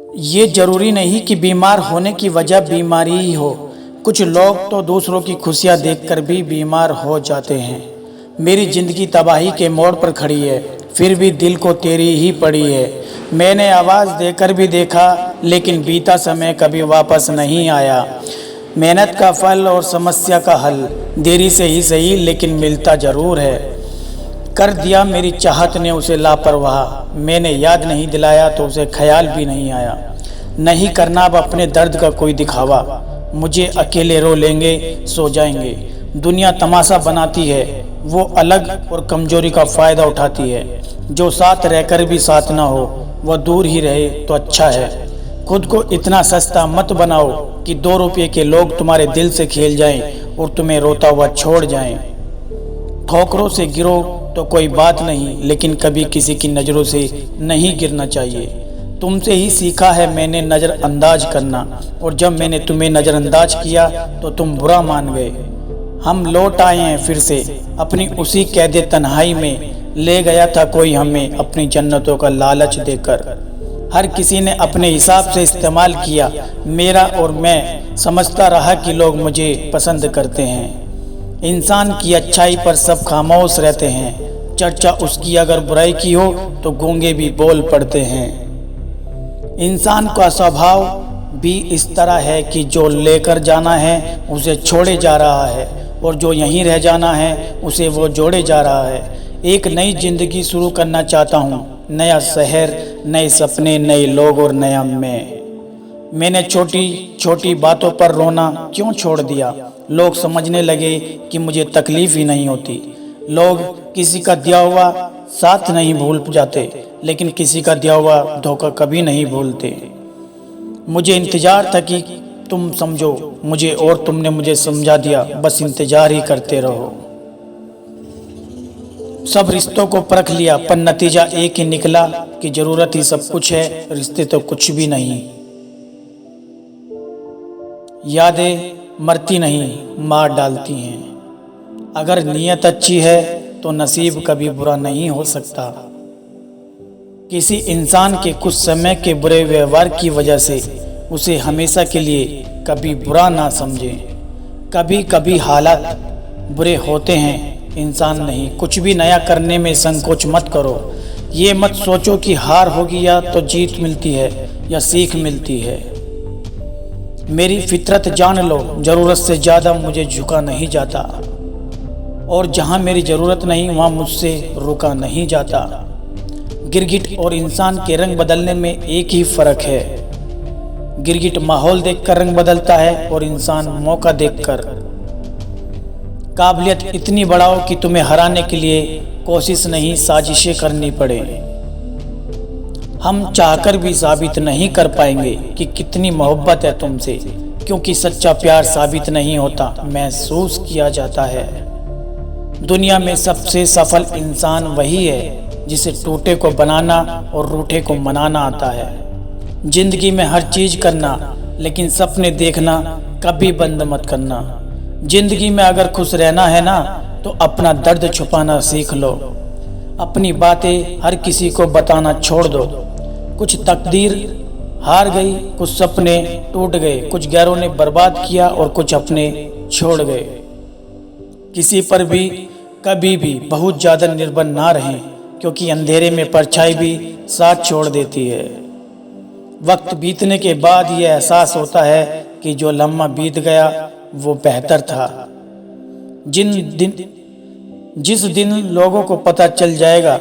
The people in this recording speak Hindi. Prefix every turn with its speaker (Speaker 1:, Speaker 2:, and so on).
Speaker 1: ये जरूरी नहीं कि बीमार होने की वजह बीमारी ही हो। कुछ लोग तो दूसरों की खुशियां देखकर भी बीमार हो जाते हैं। मेरी जिंदगी तबाही के मोड़ पर खड़ी है, फिर भी दिल को तेरी ही पड़ी है। मैंने आवाज़ देकर भी देखा, लेकिन बीता समय कभी वापस नहीं आया। मेहनत का फल और समस्या का हल देरी से ही सही, लेकिन मिलता ज़रूर है। कर दिया मेरी चाहत ने उसे लापरवाह, मैंने याद नहीं दिलाया तो उसे ख्याल भी नहीं आया। नहीं करना अब अपने दर्द का कोई दिखावा, मुझे अकेले रो लेंगे सो जाएंगे। दुनिया तमाशा बनाती है, वो अलग और कमजोरी का फ़ायदा उठाती है। जो साथ रहकर भी साथ ना हो, वह दूर ही रहे तो अच्छा है। खुद को इतना सस्ता मत बनाओ कि 2 रुपये के लोग तुम्हारे दिल से खेल जाएं और तुम्हें रोता हुआ छोड़ जाएं। ठोकरों से गिरो तो कोई बात नहीं, लेकिन कभी किसी की नज़रों से नहीं गिरना चाहिए। तुमसे ही सीखा है मैंने नज़रअंदाज करना, और जब मैंने तुम्हें नज़रअंदाज किया तो तुम बुरा मान गए। हम लौट आए हैं फिर से अपनी उसी कैद तन्हाई में। ले गया था कोई हमें अपनी जन्नतों का लालच देकर। हर किसी ने अपने हिसाब से इस्तेमाल किया मेरा, और मैं समझता रहा कि लोग मुझे पसंद करते हैं। इंसान की अच्छाई पर सब खामोश रहते हैं, चर्चा उसकी अगर बुराई की हो तो गूंगे भी बोल पड़ते हैं। इंसान का स्वभाव भी इस तरह है कि जो लेकर जाना है उसे छोड़े जा रहा है, और जो यहीं रह जाना है उसे वो जोड़े जा रहा है। एक नई जिंदगी शुरू करना चाहता हूँ, नया शहर, नए सपने, नए लोग और नया मैंने छोटी छोटी बातों पर रोना क्यों छोड़ दिया। लोग समझने लगे कि मुझे तकलीफ ही नहीं होती। लोग किसी का दिया हुआ साथ नहीं भूल जाते, लेकिन किसी का दिया हुआ धोखा कभी नहीं भूलते। मुझे इंतजार था कि तुम समझो मुझे, और तुमने मुझे समझा दिया। बस इंतजार ही करते रहो। सब रिश्तों को परख लिया, पर नतीजा एक ही निकला कि जरूरत ही सब कुछ है, रिश्ते तो कुछ भी नहीं। यादें मरती नहीं, मार डालती हैं। अगर नीयत अच्छी है तो नसीब कभी बुरा नहीं हो सकता। किसी इंसान के कुछ समय के बुरे व्यवहार की वजह से उसे हमेशा के लिए कभी बुरा ना समझें। कभी कभी हालात बुरे होते हैं, इंसान नहीं। कुछ भी नया करने में संकोच मत करो। ये मत सोचो कि हार होगी या तो जीत मिलती है या सीख मिलती है। मेरी फितरत जान लो, ज़रूरत से ज़्यादा मुझे झुका नहीं जाता, और जहाँ मेरी ज़रूरत नहीं वहाँ मुझसे रुका नहीं जाता। गिरगिट और इंसान के रंग बदलने में एक ही फ़र्क है। गिरगिट माहौल देखकर रंग बदलता है और इंसान मौका देखकर। काबिलियत इतनी बढ़ाओ कि तुम्हें हराने के लिए कोशिश नहीं, साजिशें करनी पड़े। हम चाहकर भी साबित नहीं कर पाएंगे कि कितनी मोहब्बत है तुमसे, क्योंकि सच्चा प्यार साबित नहीं होता, महसूस किया जाता है। दुनिया में सबसे सफल इंसान वही है जिसे टूटे को बनाना और रूठे को मनाना आता है। जिंदगी में हर चीज करना, लेकिन सपने देखना कभी बंद मत करना। जिंदगी में अगर खुश रहना है ना, तो अपना दर्द छुपाना सीख लो। अपनी बातें हर किसी को बताना छोड़ दो। कुछ तकदीर हार गई, कुछ सपने टूट गए, कुछ गैरों ने बर्बाद किया और कुछ अपने छोड़ गए। किसी पर भी कभी भी बहुत ज़्यादा निर्भर ना रहें, क्योंकि अंधेरे में परछाई भी साथ छोड़ देती है। वक्त बीतने के बाद ये एहसास होता है कि जो लम्हा बीत गया वो बेहतर था। जिस दिन लोगों को पता चल जाएगा